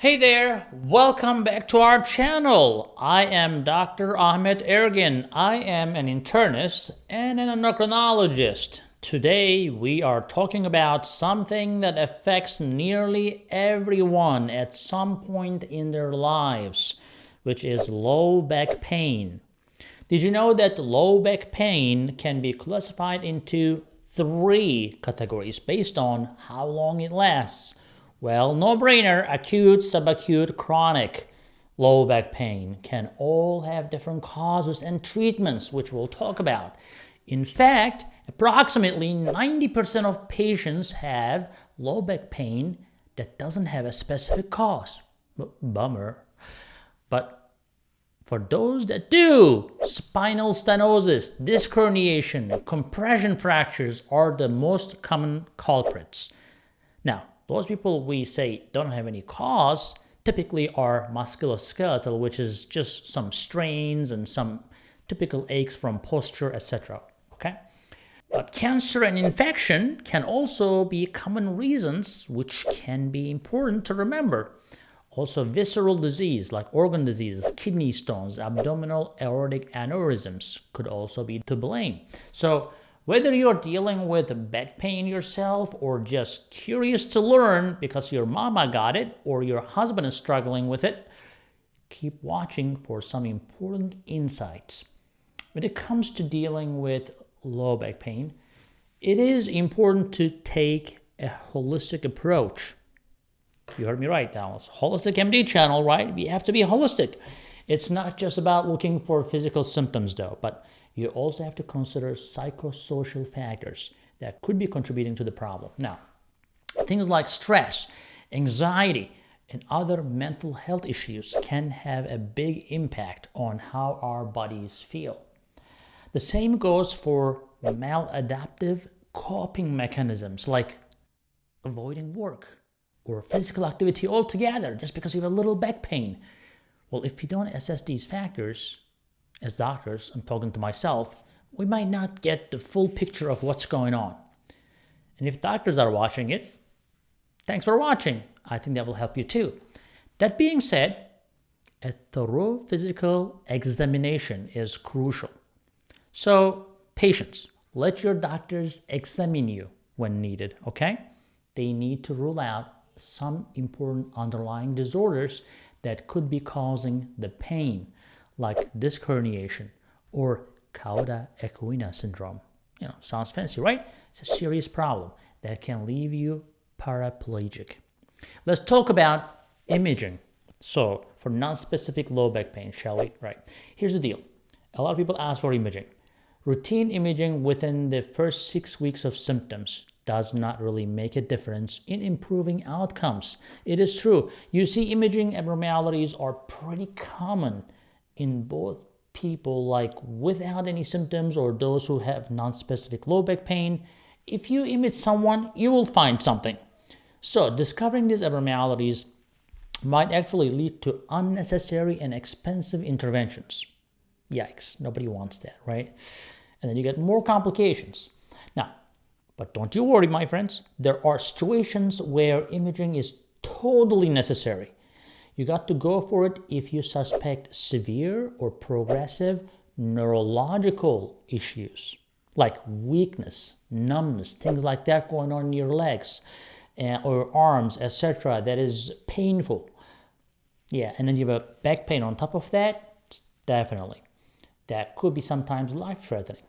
Hey there, welcome back to our channel. I am Dr. Ahmed Ergin. I am an internist and an endocrinologist. Today we are talking about something that affects nearly everyone at some point in their lives, which is low back pain. Did you know that low back pain can be classified into three categories based on how long it lasts? Well, no-brainer, acute, subacute, chronic low back pain can all have different causes and treatments, which we'll talk about. In fact, approximately 90% of patients have low back pain that doesn't have a specific cause. Bummer. But for those that do, spinal stenosis, disc herniation, compression fractures are the most common culprits. Now, those people we say don't have any cause typically are musculoskeletal, which is just some strains and some typical aches from posture, etc. Okay? But cancer and infection can also be common reasons, which can be important to remember. Also, visceral disease like organ diseases, kidney stones, abdominal aortic aneurysms could also be to blame. So, whether you're dealing with back pain yourself or just curious to learn because your mama got it or your husband is struggling with it, keep watching for some important insights. When it comes to dealing with low back pain, it is important to take a holistic approach. You heard me right now. It's Holistic MD channel, right? We have to be holistic. It's not just about looking for physical symptoms though, but you also have to consider psychosocial factors that could be contributing to the problem. Now, things like stress, anxiety, and other mental health issues can have a big impact on how our bodies feel. The same goes for maladaptive coping mechanisms like avoiding work or physical activity altogether just because you have a little back pain. Well, if you don't assess these factors, as doctors, I'm talking to myself, we might not get the full picture of what's going on. And if doctors are watching it, thanks for watching. I think that will help you too. That being said, a thorough physical examination is crucial. So, patients, let your doctors examine you when needed, okay? They need to rule out some important underlying disorders that could be causing the pain, like disc herniation or cauda equina syndrome. Sounds fancy, right? It's a serious problem that can leave you paraplegic. Let's talk about imaging. So, for non-specific low back pain, shall we? Right. Here's the deal. A lot of people ask for imaging. Routine imaging within the first 6 weeks of symptoms does not really make a difference in improving outcomes. It is true. You see, imaging abnormalities are pretty common in both people like without any symptoms or those who have non-specific low back pain. If you image someone, you will find something. So discovering these abnormalities might actually lead to unnecessary and expensive interventions. Yikes, nobody wants that, right? And then you get more complications. Now, but don't you worry, my friends. There are situations where imaging is totally necessary. You got to go for it if you suspect severe or progressive neurological issues like weakness, numbness, things like that going on in your legs or arms, etc. that is painful. Yeah, and then you have a back pain on top of that, definitely. That could be sometimes life-threatening.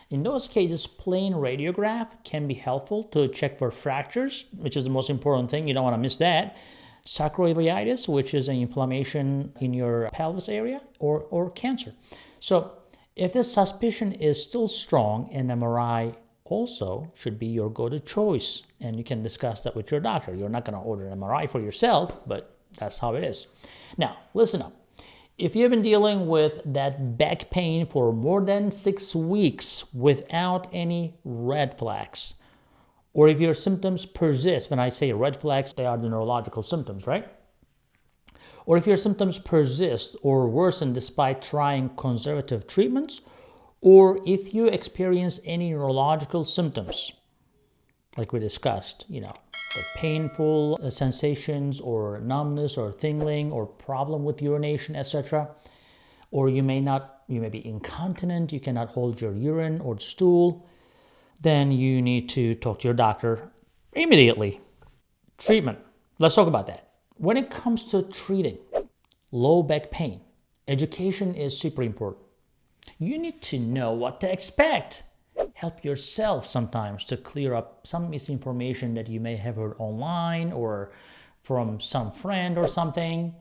In those cases, plain radiograph can be helpful to check for fractures, which is the most important thing. You don't want to miss that. Sacroiliitis, which is an inflammation in your pelvis area, or cancer. So if this suspicion is still strong, an MRI also should be your go-to choice, and you can discuss that with your doctor. You're not going to order an MRI for yourself, but that's how it is. Now, listen up. If you've been dealing with that back pain for more than 6 weeks without any red flags, or if your symptoms persist, when I say red flags, they are the neurological symptoms, right? Or if your symptoms persist or worsen despite trying conservative treatments, or if you experience any neurological symptoms, like we discussed, the painful sensations or numbness or tingling or problem with urination, etc. Or you may be incontinent, you cannot hold your urine or stool, then you need to talk to your doctor immediately. Treatment. Let's talk about that. When it comes to treating low back pain, education is super important. You need to know what to expect. Help yourself sometimes to clear up some misinformation that you may have heard online or from some friend or something.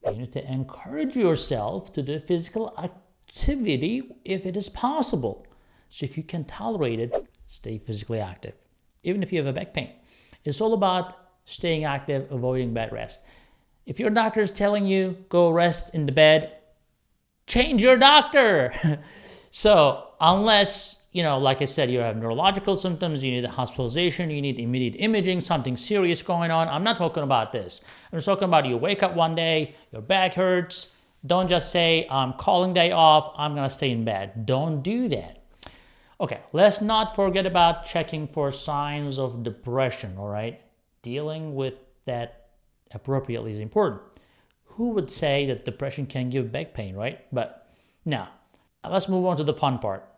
You need to encourage yourself to do physical activity if it is possible. So if you can tolerate it, stay physically active, even if you have a back pain. It's all about staying active, avoiding bed rest. If your doctor is telling you go rest in the bed, change your doctor. So unless, like I said, you have neurological symptoms, you need a hospitalization, you need immediate imaging, something serious going on. I'm not talking about this. I'm just talking about you wake up one day, your back hurts. Don't just say, I'm calling day off, I'm going to stay in bed. Don't do that. Okay, let's not forget about checking for signs of depression, all right? Dealing with that appropriately is important. Who would say that depression can give back pain, right? But now, let's move on to the fun part.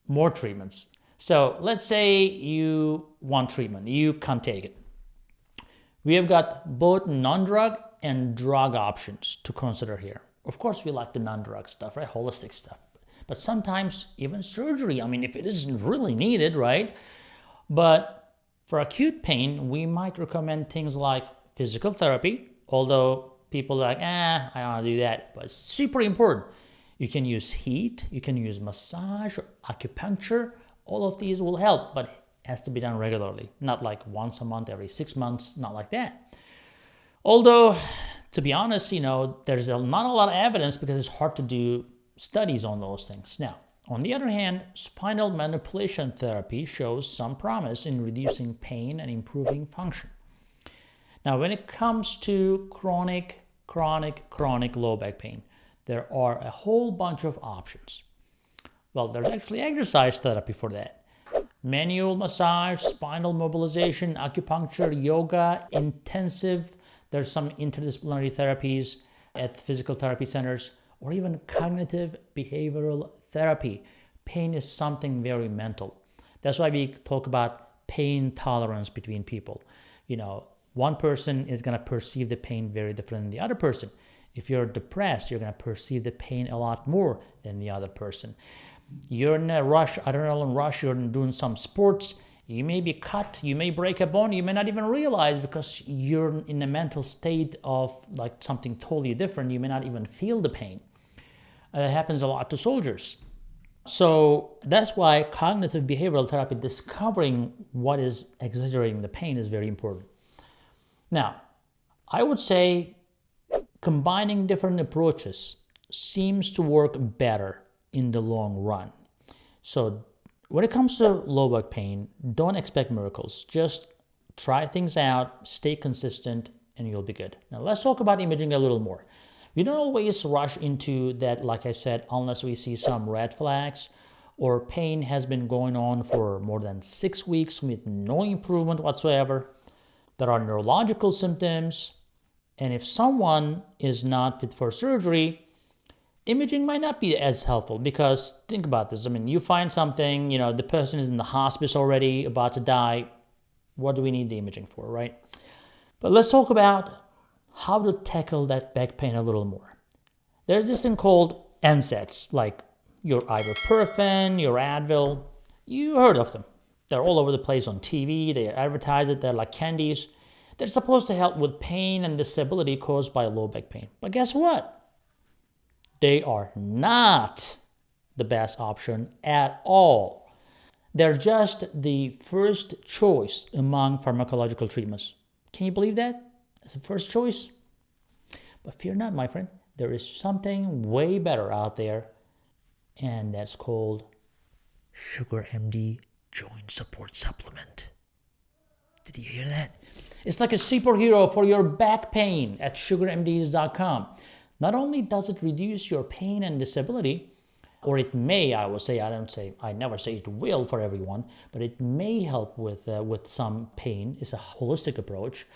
More treatments. So let's say you want treatment. You can't take it. We have got both non-drug and drug options to consider here. Of course, we like the non-drug stuff, right? Holistic stuff. But sometimes even surgery, if it isn't really needed, right? But for acute pain, we might recommend things like physical therapy, although people are like, I don't want to do that. But it's super important. You can use heat, you can use massage, or acupuncture. All of these will help, but it has to be done regularly. Not like once a month, every 6 months, not like that. Although, to be honest, there's not a lot of evidence because it's hard to do studies on those things. Now, on the other hand, spinal manipulation therapy shows some promise in reducing pain and improving function. Now, when it comes to chronic low back pain, there are a whole bunch of options. Well, there's actually exercise therapy for that. Manual massage, spinal mobilization, acupuncture, yoga, intensive. There's some interdisciplinary therapies at physical therapy centers, or even cognitive behavioral therapy. Pain is something very mental. That's why we talk about pain tolerance between people. One person is going to perceive the pain very different than the other person. If you're depressed, you're going to perceive the pain a lot more than the other person. You're in a rush, adrenaline rush, you're doing some sports, you may be cut, you may break a bone, you may not even realize because you're in a mental state of like something totally different, you may not even feel the pain. That happens a lot to soldiers. So that's why cognitive behavioral therapy, discovering what is exaggerating the pain, is very important. Now, I would say combining different approaches seems to work better in the long run. So when it comes to low back pain, don't expect miracles. Just try things out, stay consistent, and you'll be good. Now let's talk about imaging a little more. We don't always rush into that, like I said, unless we see some red flags or pain has been going on for more than 6 weeks with no improvement whatsoever. There are neurological symptoms, and if someone is not fit for surgery, imaging might not be as helpful because think about this. You find something, the person is in the hospice already, about to die. What do we need the imaging for, right? But let's talk about how to tackle that back pain a little more. There's this thing called NSAIDs, like your ibuprofen, your Advil. You heard of them. They're all over the place on TV. They advertise it. They're like candies. They're supposed to help with pain and disability caused by low back pain. But guess what? They are not the best option at all. They're just the first choice among pharmacological treatments. Can you believe that? It's the first choice. But fear not, my friend. There is something way better out there, and that's called SugarMD Joint Support Supplement. Did you hear that? It's like a superhero for your back pain at sugarmds.com. Not only does it reduce your pain and disability, or it may, I will say, I never say it will for everyone, but it may help with some pain. It's a holistic approach,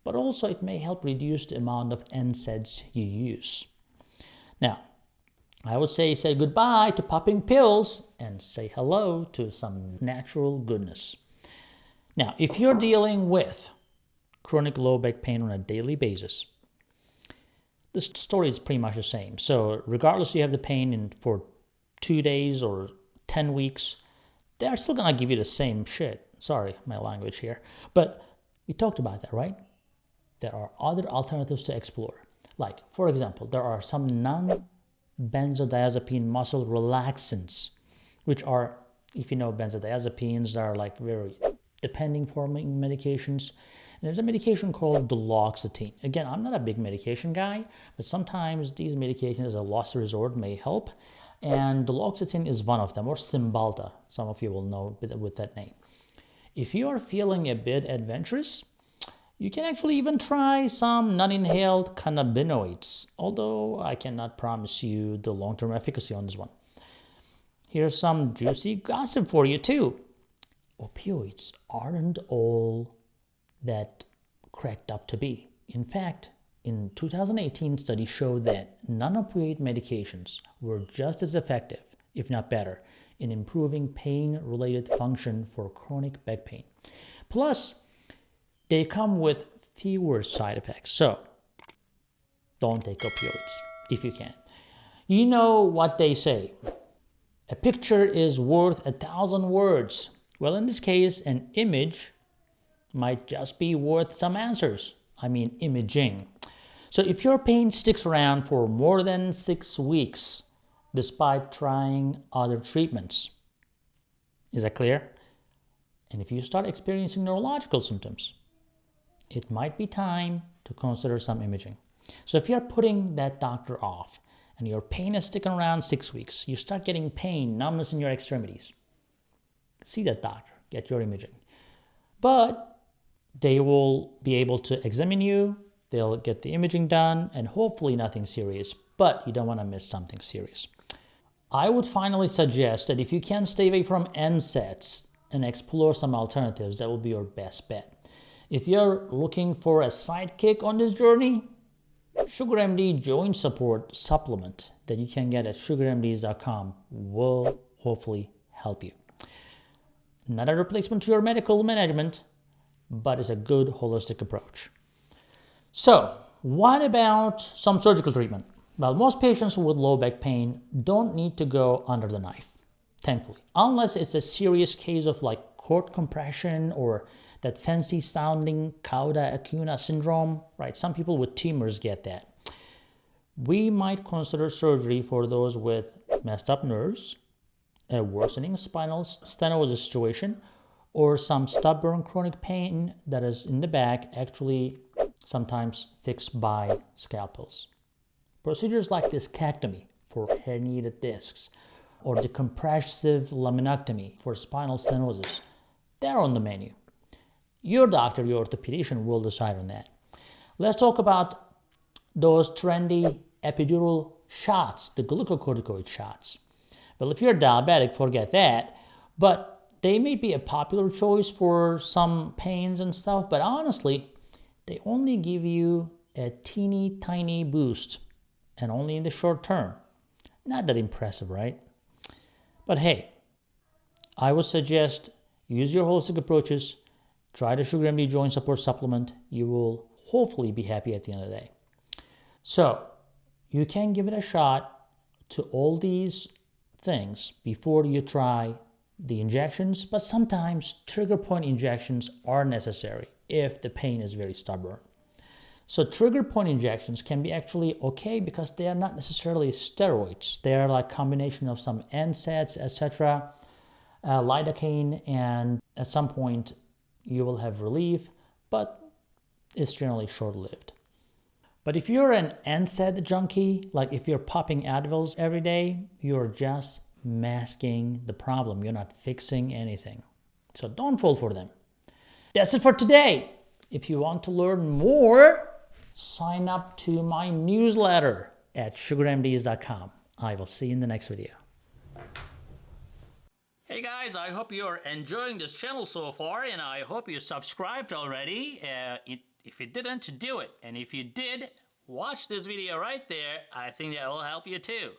but also it may help reduce the amount of NSAIDs you use. Now, I would say goodbye to popping pills and say hello to some natural goodness. Now, if you're dealing with chronic low back pain on a daily basis, the story is pretty much the same. So regardless you have the pain for 2 days or 10 weeks, they're still going to give you the same shit. Sorry, my language here. But we talked about that, right? There are other alternatives to explore. Like, for example, there are some non-benzodiazepine muscle relaxants, which are, if you know benzodiazepines, they are like very depending-forming medications. And there's a medication called duloxetine. Again, I'm not a big medication guy, but sometimes these medications as a last resort may help. And duloxetine is one of them, or Cymbalta. Some of you will know with that name. If you are feeling a bit adventurous, you can actually even try some non-inhaled cannabinoids, although I cannot promise you the long-term efficacy on this one. Here's some juicy gossip for you too. Opioids aren't all that cracked up to be. In fact, in 2018 study showed that non-opioid medications were just as effective, if not better, in improving pain-related function for chronic back pain. Plus, they come with fewer side effects. So, don't take opioids if you can. You know what they say. A picture is worth 1,000 words. Well, in this case, an image might just be worth some answers. I mean, imaging. So if your pain sticks around for more than 6 weeks, despite trying other treatments, is that clear? And if you start experiencing neurological symptoms, it might be time to consider some imaging. So if you're putting that doctor off and your pain is sticking around 6 weeks, you start getting pain, numbness in your extremities, see that doctor, get your imaging. But they will be able to examine you, they'll get the imaging done, and hopefully nothing serious, but you don't want to miss something serious. I would finally suggest that if you can stay away from NSAIDs and explore some alternatives, that will be your best bet. If you're looking for a sidekick on this journey, SugarMD joint support supplement that you can get at sugarmds.com will hopefully help you. Not a replacement to your medical management, but it's a good holistic approach. So, what about some surgical treatment? Well, most patients with low back pain don't need to go under the knife, thankfully, unless it's a serious case of like cord compression or that fancy sounding cauda equina syndrome, right? Some people with tumors get that. We might consider surgery for those with messed up nerves, a worsening spinal stenosis situation, or some stubborn chronic pain that is in the back, actually sometimes fixed by scalpels. Procedures like discectomy for herniated discs or the compressive laminectomy for spinal stenosis, they're on the menu. Your doctor, your orthopedician will decide on that. Let's talk about those trendy epidural shots, the glucocorticoid shots. Well, if you're diabetic, forget that, but they may be a popular choice for some pains and stuff, but honestly, they only give you a teeny tiny boost and only in the short term. Not that impressive, right? But hey, I would suggest use your holistic approaches, try the SugarMD joint support supplement. You will hopefully be happy at the end of the day. So you can give it a shot to all these things before you try the injections, but sometimes trigger point injections are necessary if the pain is very stubborn. So trigger point injections can be actually okay because they are not necessarily steroids. They are like combination of some NSAIDs, etc., lidocaine, and at some point you will have relief, but it's generally short-lived. But if you're an NSAID junkie, like if you're popping Advils every day, you're just masking the problem. You're not fixing anything. So don't fall for them. That's it for today. If you want to learn more, sign up to my newsletter at sugarmds.com. I will see you in the next video. Hey guys, I hope you're enjoying this channel so far, and I hope you subscribed already. If you didn't, do it. And if you did, watch this video right there. I think that will help you too.